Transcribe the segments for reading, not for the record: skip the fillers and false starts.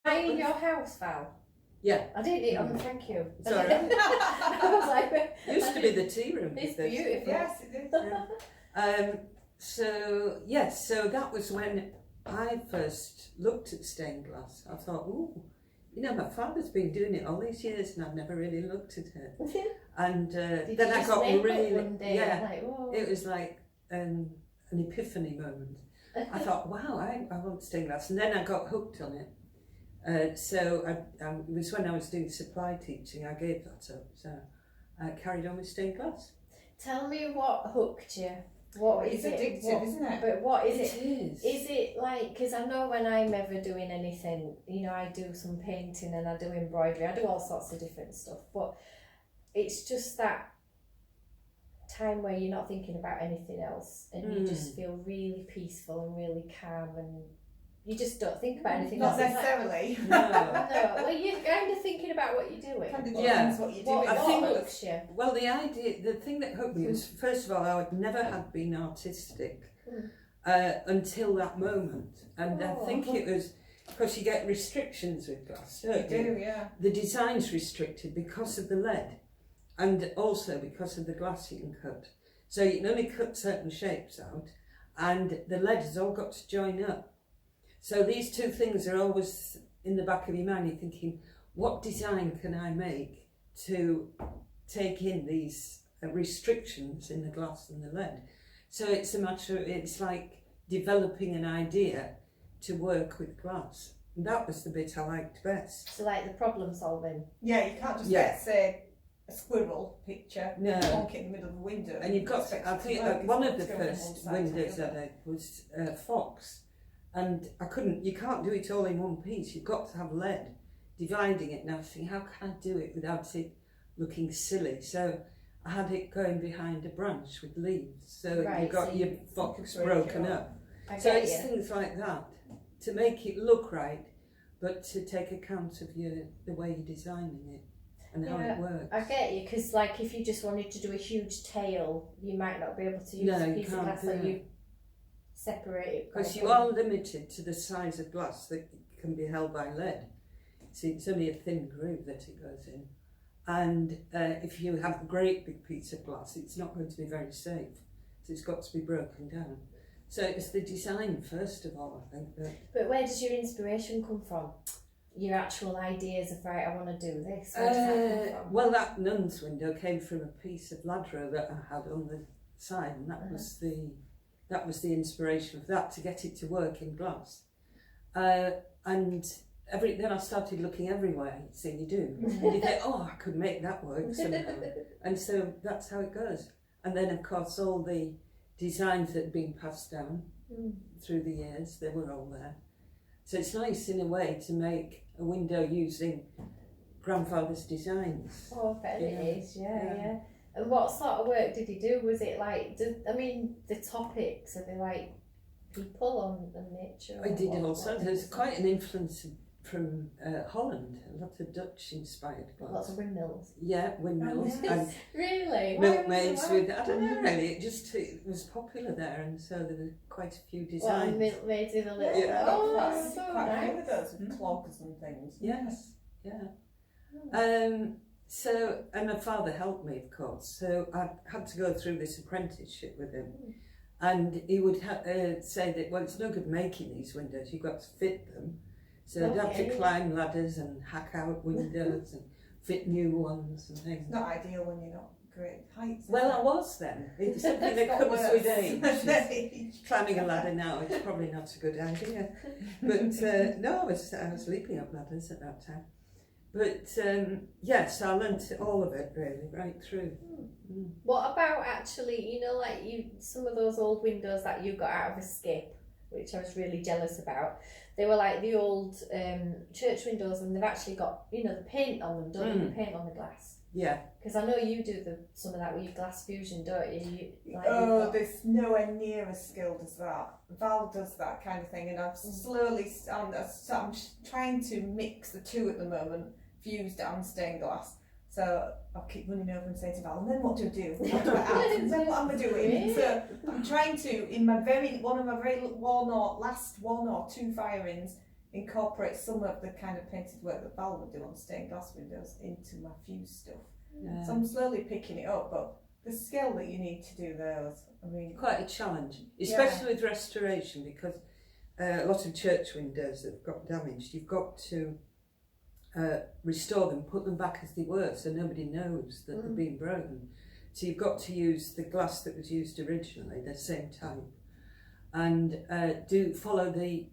Are you in your house, Val? Yeah. I didn't eat on. Thank you. Sorry. I was like, Used to be the tea room. it's beautiful. Yes, it is. So that was when I first looked at stained glass. I thought, ooh, you know, my father's been doing it all these years and I've never really looked at it. And then I got really, it was like an epiphany moment. I thought, wow, I want stained glass. And then I got hooked on it. It was when I was doing supply teaching, I gave that up. So I carried on with stained glass. Tell me what hooked you. What is it? It's addictive, isn't it? But what is it? Is it like, because I know when I'm ever doing anything, you know, I do some painting and I do embroidery, I do all sorts of different stuff, but it's just that time where you're not thinking about anything else and you just feel really peaceful and really calm and you just don't think about anything Not else. necessarily. No, well, you're kind of thinking about what you're doing. Kind of Yeah. what you're What, doing. what hooks you? Well, the thing that hooked me was, first of all, I never had been artistic until that moment. And I think it was because you get restrictions with glass, don't you? You do, yeah. The design's restricted because of the lead and also because of the glass you can cut. So you can only cut certain shapes out and the lead has all got to join up. So these two things are always in the back of your mind. You're thinking, what design can I make to take in these restrictions in the glass and the lead? So it's a matter of, it's like developing an idea to work with glass. And that was the bit I liked best. So like the problem solving. Yeah, you can't just get, say, a squirrel picture, No. plonk it in the middle of a window. And you've got, expect I it to think work. one It's of the got to go from first one side to the windows other. I did was fox. And you can't do it all in one piece. You've got to have lead dividing it. Now I think, how can I do it without it looking silly? So I had it going behind a branch with leaves. So you've got so your you fox break it broken up. up. I So get it's you. things like that to make it look right, but to take account of the way you're designing it and how it works. I get you, because like if you just wanted to do a huge tail, you might not be able to use No, a you piece of can't glass do that it. you separate it. Because you are limited to the size of glass that can be held by lead. See, it's only a thin groove that it goes in. And if you have a great big piece of glass, it's not going to be very safe. So it's got to be broken down. So it's the design, first of all, I think. But where does your inspiration come from? Your actual ideas of, right, I want to do this. Where does that come from? Well, that nun's window came from a piece of ladro that I had on the side, and that was the inspiration of that, to get it to work in glass. And then I started looking everywhere. So you do. You think, oh, I could make that work somehow. And so that's how it goes. And then, of course, all the designs that had been passed down through the years, they were all there. So it's nice in a way to make a window using grandfather's designs. Oh, I bet it is, yeah. And what sort of work did he do? Was it like, the topics, are they like people and nature? I did also. There's quite an influence from Holland, a lot of Dutch inspired glass. Lots of windmills. Yeah, windmills. Oh, yes. And Really? milkmaids with, I don't know really, it was popular there, and so there were quite a few designs. Milkmaids in a little. Yeah. Oh, that's so quite a few nice. of those with clogs and things. Yes, yeah. So, and my father helped me, of course, so I had to go through this apprenticeship with him. And he would say that, well, it's no good making these windows, you've got to fit them. So I'd have to climb ladders and hack out windows and fit new ones and things. It's not ideal when you're not great heights. Well, I was then. It's something that comes with age. Climbing a ladder now, it's probably not a good idea. But no, I was leaping up ladders at that time. But yes, I learnt all of it really, right through. What about actually, like some of those old windows that you got out of a skip, which I was really jealous about. They were like the old church windows, and they've actually got, the paint on them, don't you? The paint on the glass. Yeah. Because I know you do some of that with your glass fusion, don't you? There's nowhere near as skilled as that. Val does that kind of thing, and I'm I'm trying to mix the two at the moment, fused and stained glass. So I'll keep running over and say to Val, and then what do I do? What do I add? And then what am I doing? So I'm trying to, in one of my very last one or two firings, incorporate some of the kind of painted work that Val would do on stained glass windows into my fuse stuff. Yeah. So I'm slowly picking it up, but the skill that you need to do those, I mean, Quite a challenge, especially with restoration, because a lot of church windows that have got damaged, you've got to restore them, put them back as they were, so nobody knows that they've been broken. So you've got to use the glass that was used originally, the same type, and follow the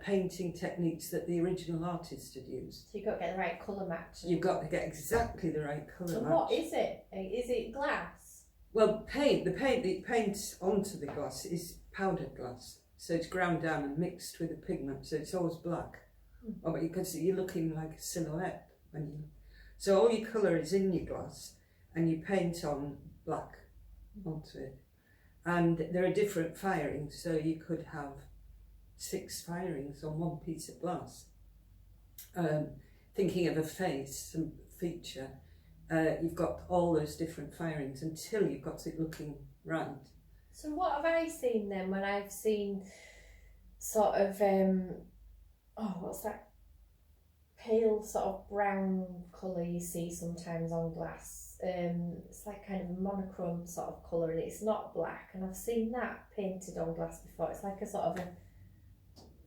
painting techniques that the original artist had used. So you've got to get the right colour match. You've got to get exactly the right colour And match. what is it? Is it glass? Well, the paint that you paint onto the glass is powdered glass. So it's ground down and mixed with a pigment, so it's always black. Oh, because you're looking like a silhouette. So all your colour is in your glass, and you paint on black onto it. And there are different firings, so you could have 6 firings on one piece of glass. Thinking of a face, some feature, you've got all those different firings until you've got it looking right. So what have I seen then when I've seen sort of, what's that pale sort of brown colour you see sometimes on glass? It's like kind of a monochrome sort of colour, and it's not black, and I've seen that painted on glass before. It's like a sort of a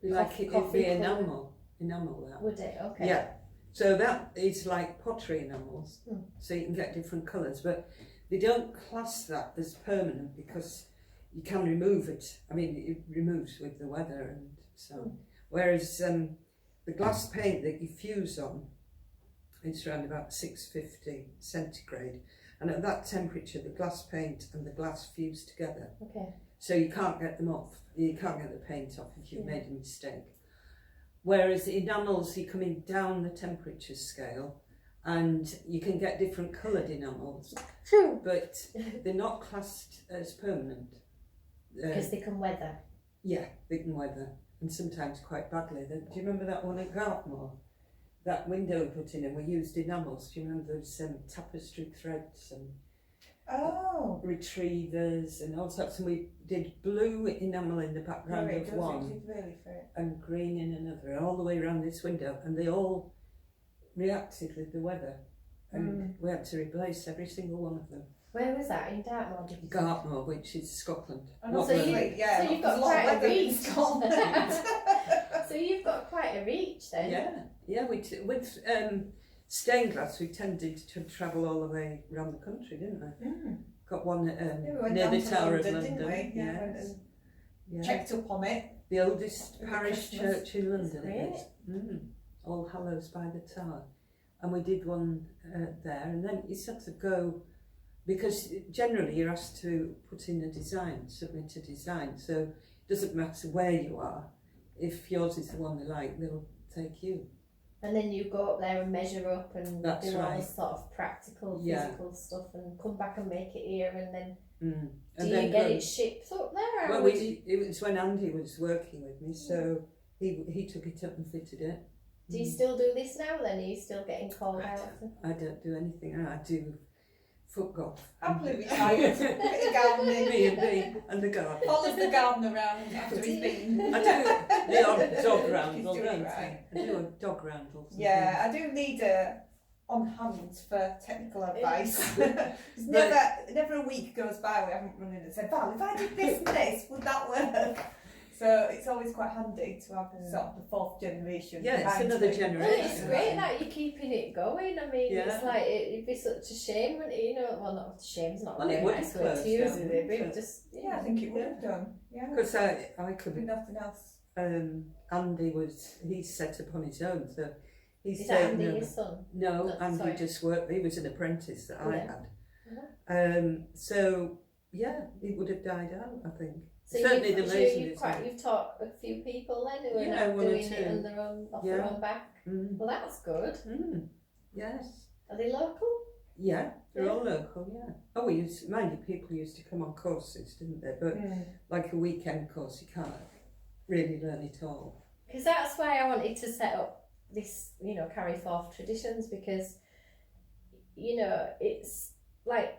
Like it'd be enamel that. Would it? Okay. Yeah. So that is like pottery enamels. So you can get different colours, but they don't class that as permanent because you can remove it. I mean, it removes with the weather and so on. Whereas the glass paint that you fuse on, it's around about 650 centigrade, and at that temperature the glass paint and the glass fuse together. Okay. So you can't get them off, you can't get the paint off if you've made a mistake. Whereas the enamels, you're coming down the temperature scale, and you can get different coloured enamels, but they're not classed as permanent. Because they can weather. Yeah, they can weather, and sometimes quite badly. Do you remember that one at Gartmore? That window we put in and we used enamels. Do you remember those tapestry threads and retrievers and all sorts? And we did blue enamel in the background of one and green in another, and all the way around this window, and they all reacted with the weather, and we had to replace every single one of them. Where was that? In Dartmoor? Did you say? Gartmore, which is Scotland. So you've got quite a reach. So you've got quite a reach then. Yeah. With stained glass, we tended to travel all the way around the country, didn't we? Got one near the Tower of London. Didn't we? Checked up on it. The oldest parish church in London. Great. All Hallows by the Tower, and we did one there, and then you sort of go, because generally you're asked to put in a design, submit a design, so it doesn't matter where you are. If yours is the one they like, they'll take you. And then you go up there and measure up and That's do all right. this sort of practical, physical stuff, and come back and make it here, and then And do then you get it shipped up there? Well, it was when Andy was working with me, so he took it up and fitted it. Do you still do this now then? Are you still getting called out? I don't do anything. I do foot golf. Happily retired. Bit of gardening. B&B and the garden. Follows the garden around after he's been. I do the odd dog roundel, He's don't doing I? right. I do a dog roundel. Yeah, I do need on hand for technical advice. never a week goes by we haven't run in and said, Val, if I did this and this, would that work? So it's always quite handy to have sort of the fourth generation. Yeah, it's another generation. Well, it's great that you're keeping it going. I mean, Yeah. it's like, it'd be such a shame, wouldn't it? You know, well, not a shame, it's not Well, a it very would nice have way closed to use down, it, wouldn't but it? just, Yeah, I think it would have done. Yeah. Because I With could. nothing else. Andy he's set up on his own, so he's Is that taken Andy, over. your son? No, No, Andy sorry. just worked. He was an apprentice that I Yeah. had. So yeah, it would have died out, I think. So Certainly the you've laziness. taught a few people then who are Yeah, not one or doing two. it on their own, off their own back. Well, that's good. Yes. Are they local? Yeah, they're all local. Yeah. Oh, mind you, people used to come on courses, didn't they? But like a weekend course, you can't really learn it all. Because that's why I wanted to set up this, carry forth traditions, because, it's like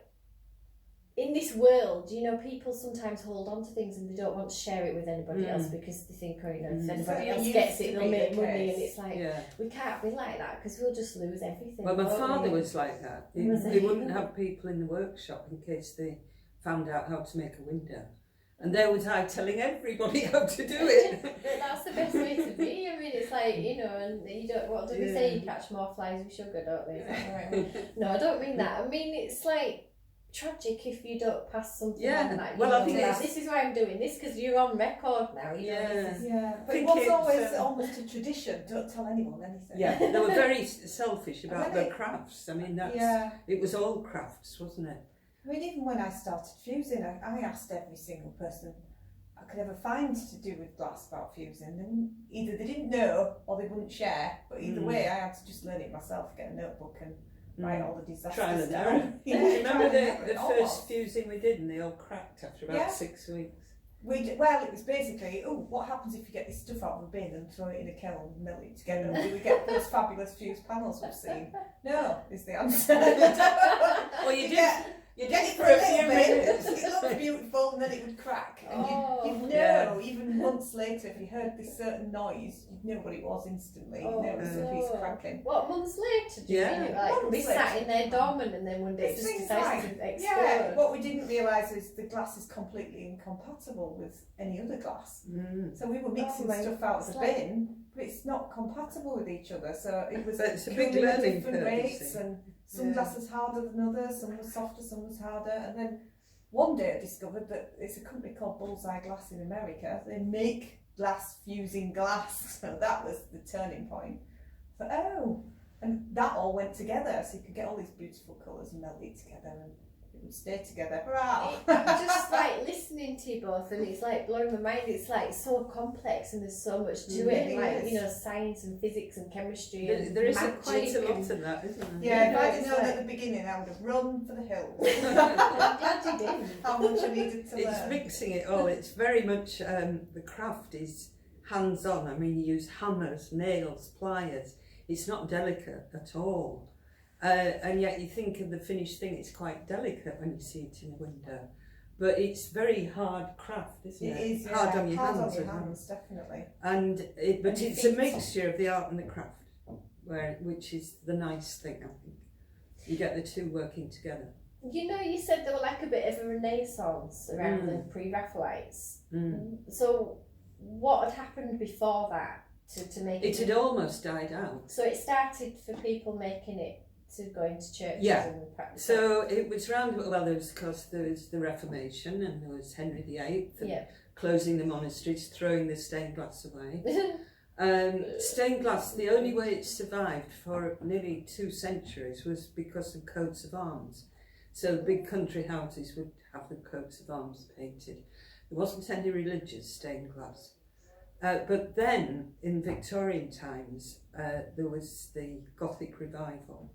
in this world, you know, people sometimes hold on to things and they don't want to share it with anybody else because they think, oh, you know, if anybody else gets it, they'll make money, and it's like, we can't be like that because we'll just lose everything. Well, my father was like that. He wouldn't have people in the workshop in case they found out how to make a window. And there was I telling everybody how to do it. But that's the best way to be. I mean, it's like, you know, and you don't, what do we say? You catch more flies with sugar, don't we? Is that right? No, I don't mean that. I mean, it's like tragic if you don't pass something on that. Well, I think this is why I'm doing this, because you're on record now. You know, but it was always almost a tradition. Don't tell anyone anything. Yeah, they were very selfish about their crafts. I mean, it was all crafts, wasn't it? I mean, even when I started fusing, I asked every single person I could ever find to do with glass about fusing, and either they didn't know or they wouldn't share. But either way, I had to just learn it myself, get a notebook and write all the disasters down. Do you remember the first fusing we did, and they all cracked after about 6 weeks? Well, it was basically, what happens if you get this stuff out of the bin and throw it in a kiln and melt it together? Do we get those fabulous fused panels we've seen? No, is the answer. Well, you did. You get it for a few minutes. It looked beautiful, and then it would crack. And you'd know, even months later, if you heard this certain noise, you'd know what it was instantly. You'd know it was a piece cracking. What, months later? Do you mean? Like, we sat in there dormant, and then one day it just decided to explode. Yeah, what we didn't realise is the glass is completely incompatible with any other glass. So we were mixing stuff out of the bin, but it's not compatible with each other. So it was a big learning different rates, and some glass was harder than others, some was softer, some was harder. And then one day I discovered that it's a company called Bullseye Glass in America. They make glass fusing glass. So that was the turning point. So, and that all went together. So you could get all these beautiful colours and melt it together, and it would stay together. Just like listening to you both, and it's like blowing my mind. It's like so complex, and there's so much to it, like, you know, science and physics and chemistry. There is quite a lot of that, isn't there? Yeah, if I'd have known at the beginning, I would have run for the hills. I'm glad you did. How much I needed to learn. It's mixing it all. It's very much the craft is hands-on. I mean, you use hammers, nails, pliers. It's not delicate at all. And yet you think of the finished thing, it's quite delicate when you see it in a window. But it's very hard craft, isn't it? It is, hard on your hard hands. on your hands, definitely. And it's a mixture of the art and the craft, which is the nice thing, I think. You get the two working together. You know, you said there were like a bit of a renaissance around the pre-Raphaelites. So what had happened before that to make it? It had almost died out. So it started for people making it to go into churches and practice. So it was round, well, there was the Reformation, and there was Henry VIII closing the monasteries, throwing the stained glass away. Stained glass, the only way it survived for nearly 2 centuries was because of coats of arms. So big country houses would have the coats of arms painted. There wasn't any religious stained glass. But then, in Victorian times, there was the Gothic revival,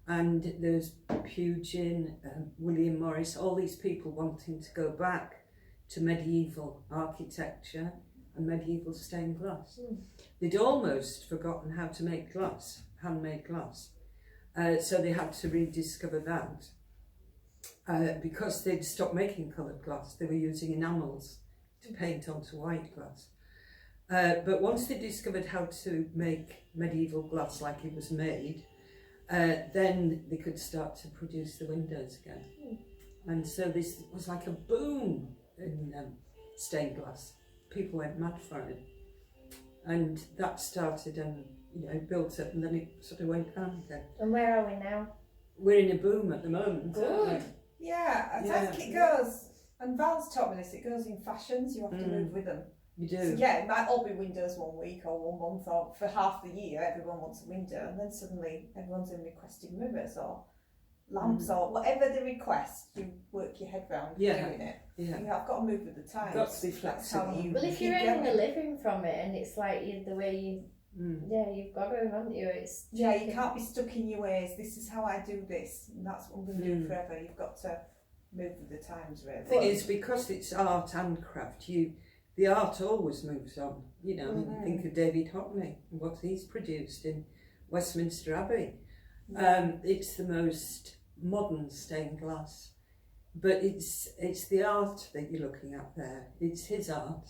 and there's Pugin, William Morris, all these people wanting to go back to medieval architecture and medieval stained glass. They'd almost forgotten how to make glass, handmade glass, so they had to rediscover that. Because they'd stopped making coloured glass, they were using enamels to paint onto white glass. But once they discovered how to make medieval glass like it was made, then they could start to produce the windows again. And so this was like a boom in stained glass. People went mad for it. And that started and, you know, built up, and then it sort of went down again. And where are we now? We're in a boom at the moment. Good. Yeah, I think it goes, and Val's taught me this, it goes in fashions, you have to move with them. You do. So yeah, it might all be windows 1 week or 1 month, or for half the year everyone wants a window, and then suddenly everyone's in requesting mirrors or lamps or whatever they request, you work your head round doing it. Yeah. You have got to move with the times. Got to be flexible. Well, if you're earning a living from it, and it's like the way you, you've got to, haven't you? It's you can't be stuck in your ways. This is how I do this, and that's what I'm going to do forever. You've got to move with the times, really. The thing is, because it's art and craft, the art always moves on. You know, I mean, think of David Hockney and what he's produced in Westminster Abbey. It's the most modern stained glass but it's the art that you're looking at there. It's his art,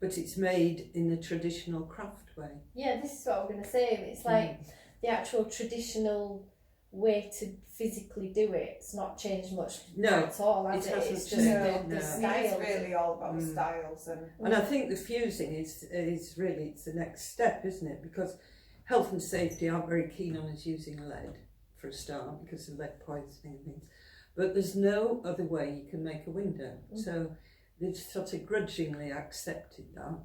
but it's made in the traditional craft way. Yeah, this is what I'm going to say. It's like the actual traditional way to physically do it. It's not changed much at all, has it? It's just the styles. It's really all about the styles. And I think the fusing is really, it's the next step, isn't it? Because health and safety aren't very keen on us using lead for a start because of lead poisoning and things. But there's no other way you can make a window. So they've sort of grudgingly accepted that.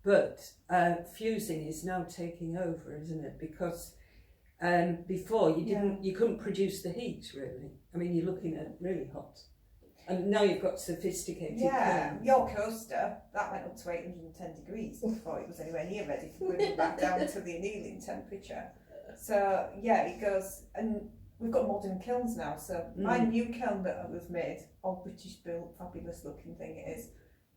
But fusing is now taking over, isn't it? Because before you couldn't produce the heat really. I mean, you're looking at really hot. And now you've got sophisticated kilns. Your coaster, that went up to 810 degrees before it was anywhere near ready for bringing back down to the annealing temperature. So yeah, it goes, and we've got modern kilns now. So my new kiln that was made, all British built, fabulous looking thing it is.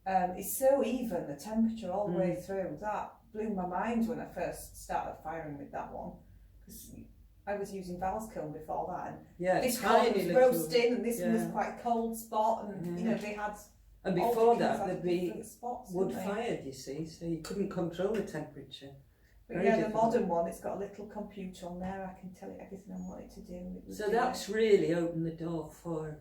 It's so even, the temperature all the way through. That blew my mind when I first started firing with that one. Because I was using Val's kiln before that, and this one was roasting, and this one was quite a cold spot, and you know they had. And before that, there'd be wood fired, you see, so you couldn't control the temperature. But yeah, the modern one, it's got a little computer on there. I can tell it everything I want it to do. So that's really opened the door for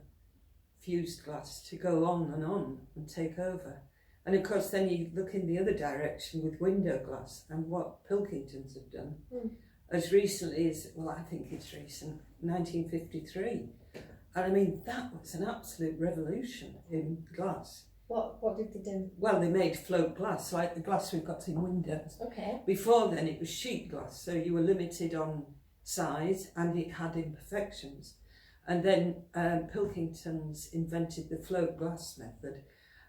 fused glass to go on and take over. And of course, then you look in the other direction with window glass, and what Pilkingtons have done. As recently as, well, I think it's recent, 1953. And I mean, that was an absolute revolution in glass. What did they do? Well, they made float glass, like the glass we've got in windows. Okay. Before then, it was sheet glass, so you were limited on size and it had imperfections. And then Pilkingtons invented the float glass method,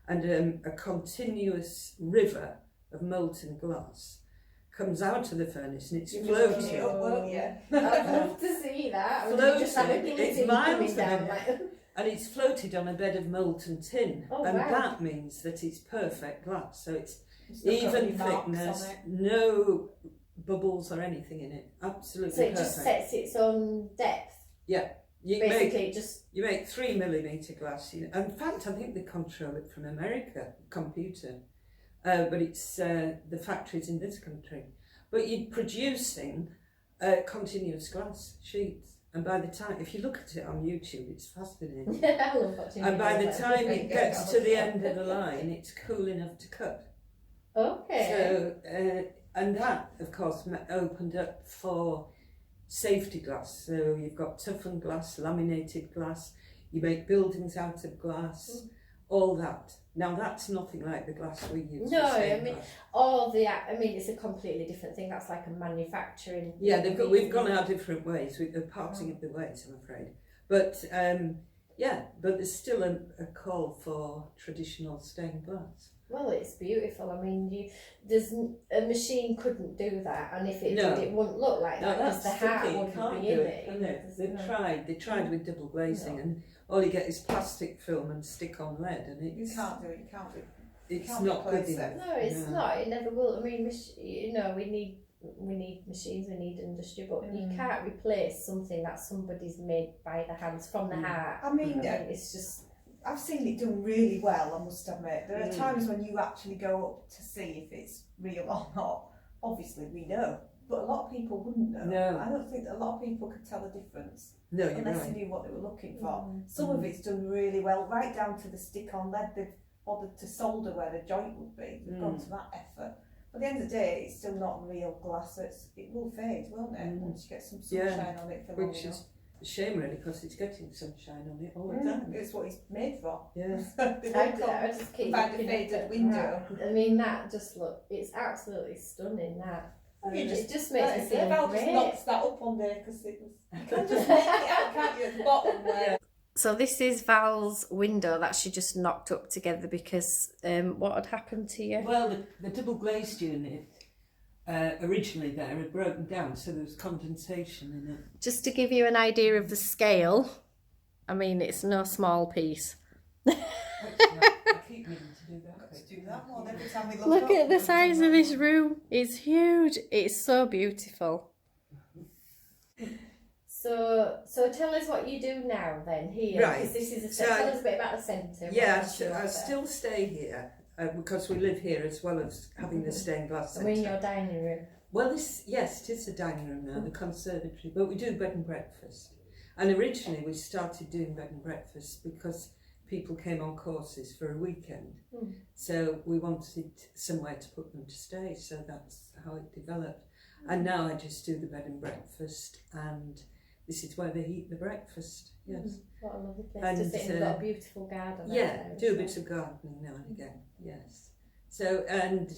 and a continuous river of molten glass comes out of the furnace and it's floating. I'd love to see that. Floating, it's miles a minute, and it's floated on a bed of molten tin, that means that it's perfect glass. So it's even thickness, no bubbles or anything in it. Absolutely. So it perfect. just sets its own depth. Yeah. You make 3 millimetre glass. In fact, I think they control it from America, computer. But it's the factories in this country. But you're producing continuous glass sheets, and by the time, if you look at it on YouTube, it's fascinating. I love watching. And by the time it gets to the end of the line, it's cool enough to cut. Okay. So, and that, of course, opened up for safety glass. So you've got toughened glass, laminated glass. You make buildings out of glass. All that. Now that's nothing like the glass we use. No, I mean, it's a completely different thing. That's like a manufacturing. Yeah, we've gone our different ways. We're parting of the ways, I'm afraid. But but there's still a call for traditional stained glass. Well, it's beautiful. I mean, a machine couldn't do that, and if it did, it wouldn't look like that because the heart wouldn't be in it. They tried with double glazing, and all you get is plastic film and stick on lead, and you can't do it. It's not good enough. No, it's not. It never will. I mean, we need machines, we need industry, but you can't replace something that somebody's made by the hands from the heart. I mean, it's just. I've seen it done really well, I must admit. There are times when you actually go up to see if it's real or not. Obviously, we know, but a lot of people wouldn't know. No. I don't think that a lot of people could tell the difference. No, you're unless right. they knew what they were looking for. Some of it's done really well, right down to the stick-on lead. They've bothered to solder where the joint would be. They've gone to that effort. But at the end of the day, it's still not real glass. It will fade, won't it? Once you get some sunshine on it for long enough. A shame really, because it's getting sunshine on it all the time. It's what it's made for. Yeah. I just keep find a faded window. I mean, that just it's absolutely stunning. That. It just makes me feel Val great. just knocks that up on there because it was. You can just make it out, can't you, at the bottom there? So this is Val's window that she just knocked up together because what had happened to you? Well, the double glazed unit originally there had broken down, so there was condensation in it. Just to give you an idea of the scale, I mean, it's no small piece. I keep meaning to do that. Let's do that one every time we Look at the size of his room. It's huge. It's so beautiful. So tell us what you do now then here, Right. because this is So tell us a bit about the centre. Yeah, what you I offer. still stay here because we live here as well as having the stained glass We're in centre. your dining room. Well, it is the dining room now, the conservatory, but we do bed and breakfast. And originally we started doing bed and breakfast because people came on courses for a weekend. So we wanted somewhere to put them to stay, so that's how it developed. And now I just do the bed and breakfast, and this is where they eat the breakfast. Yes. What a lovely place And, to sit in. We've got a beautiful garden. Yeah, out there, do a so. bit of gardening now and again. Yes. So, and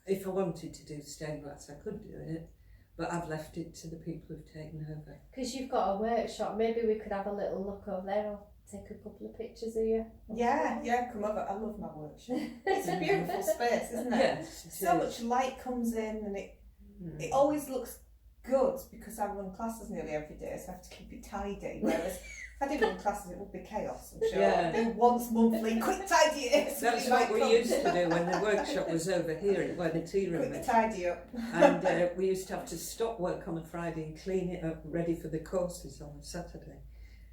if I wanted to do stained glass, I could do it, but I've left it to the people who've taken over. Because you've got a workshop, maybe we could have a little look over there. I'll take a couple of pictures of you. Yeah, come over. I love my workshop. It's a beautiful space, isn't it? Yes, it So is. much light comes in, and it always looks good because I run classes nearly every day, so I have to keep it tidy. Whereas if I didn't run classes, it would be chaos. I'm sure. Yeah. Do once monthly, quick tidy it. That's what we used to do when the workshop was over here, when the tea room Quick is. tidy up. And we used to have to stop work on a Friday and clean it up, ready for the courses on a Saturday.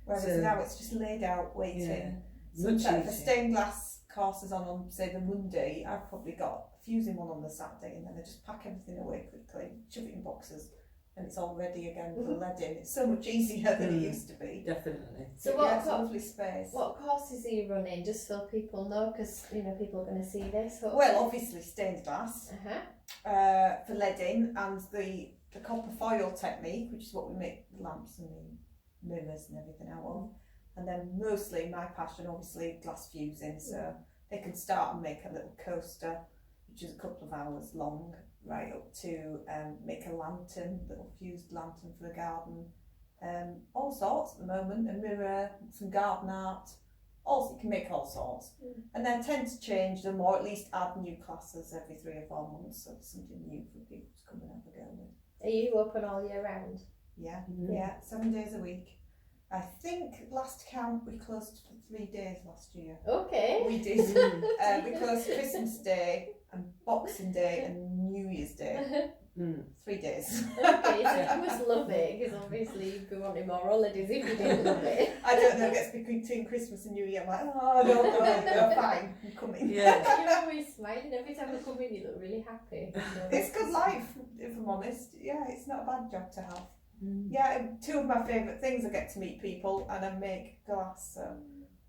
Whereas So- now it's just laid out, waiting. Yeah, much Sometimes if a easier. stained glass course is on say the Monday, I've probably got a fusing one on the Saturday, and then I just pack everything away quickly, shove it in boxes, and it's all ready again for leading. It's so much easier than it used to be. Definitely. So Yeah, what it's a lovely space. what courses are you running, just so people know, because people are going to see this. Hopefully. Well, obviously stained glass for leading, and the copper foil technique, which is what we make the lamps and the mirrors and everything out of. And then mostly my passion, obviously, glass fusing. So they can start and make a little coaster, which is a couple of hours long, right up to make a lantern, little fused lantern for the garden. All sorts at the moment, a mirror, some garden art. Also, you can make all sorts. And then tend to change them, or at least add new classes every 3 or 4 months, so there's something new for people to come and have a go with. Are you open all year round? Yeah, yeah, 7 days a week. I think last count we closed for 3 days last year. Okay. We did. We closed Christmas Day and Boxing Day and New Year's Day. 3 days. Okay, so you must love it, because obviously you'd be wanting more holidays if you didn't love it. I don't know, it gets between Christmas and New Year. I'm like, oh, no, fine, I'm coming. Yeah. You're always smiling. Every time I come in, you look really happy. So It's good life, if I'm honest. Yeah, it's not a bad job to have. Yeah, 2 of my favourite things, I get to meet people and I make glass. So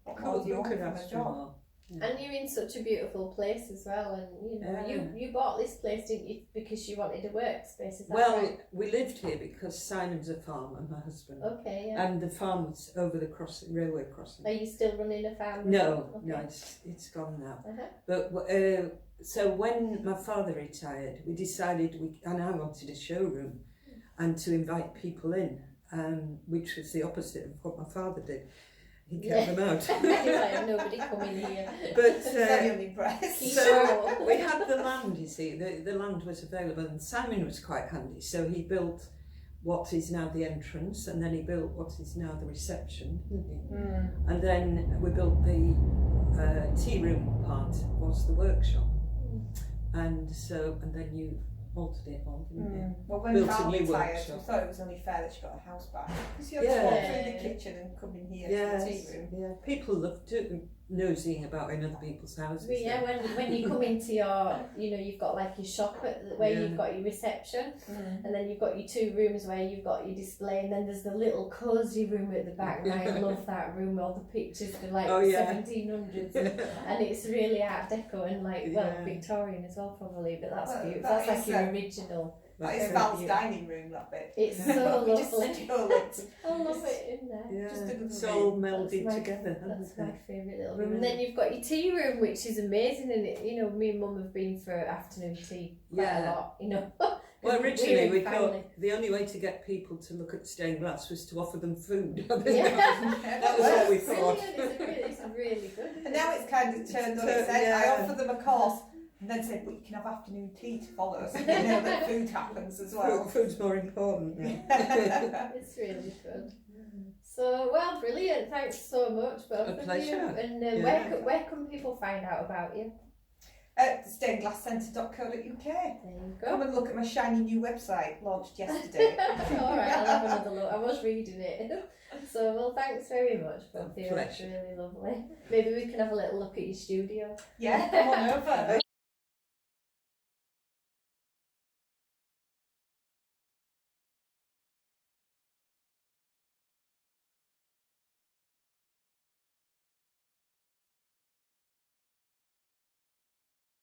what more do you want from a job? And you're in such a beautiful place as well, and you bought this place, didn't you, because you wanted a workspace? Is that right? We lived here because Simon's a farmer, my husband, Okay, yeah. and the farm was over the railway crossing. Are you still running a farm? No, Okay. no, it's gone now. Uh-huh. But so when my father retired, we decided and I wanted a showroom, and to invite people in, which was the opposite of what my father did. He kept them out. Like, nobody come in here. But Very unimpressed. so we had the land, you see, the land was available, and Simon was quite handy, so he built what is now the entrance, and then he built what is now the reception, didn't he? And then we built the tea room part, was the workshop, and then you altered it all, didn't you? Well, when Built a Val new retired, workshop. we thought it was only fair that she got a house back. Because you had to Yeah. walk through the kitchen and come in here to the tea room. Yeah, people love nosing about in other people's houses. But yeah, when you come into your, you've got like your shop where you've got your reception, and then you've got your 2 rooms where you've got your display, and then there's the little cosy room at the back. And I love that room, all the pictures are like 1700s, and it's really Art Deco and Victorian as well probably, but that's beautiful. that That's is, like your original. That is Val's dining room, that bit. It's so We just lovely. stole it. I love it in there. Yeah, Just another it's all room. melded That's together, That's hasn't my it? favourite little room. And then you've got your tea room, which is amazing. And me and Mum have been for afternoon tea quite a lot. Well, originally we family. thought the only way to get people to look at stained glass was to offer them food. Yeah. That was what we thought. It's really good. And now it's kind of turned on its head. I offer them a course and then say, but you can have afternoon tea to follow, so you know that food happens as well. Food's more important. It's really good. So, well, brilliant. Thanks so much, both A of pleasure. you. And where can people find out about you? At stainedglasscentre.co.uk. There you Come go. and look at my shiny new website launched yesterday. Alright, I'll have another look. I was reading it. So, well, thanks very much, both of you. It's Pleasure. really lovely. Maybe we can have a little look at your studio. Yeah, come on over.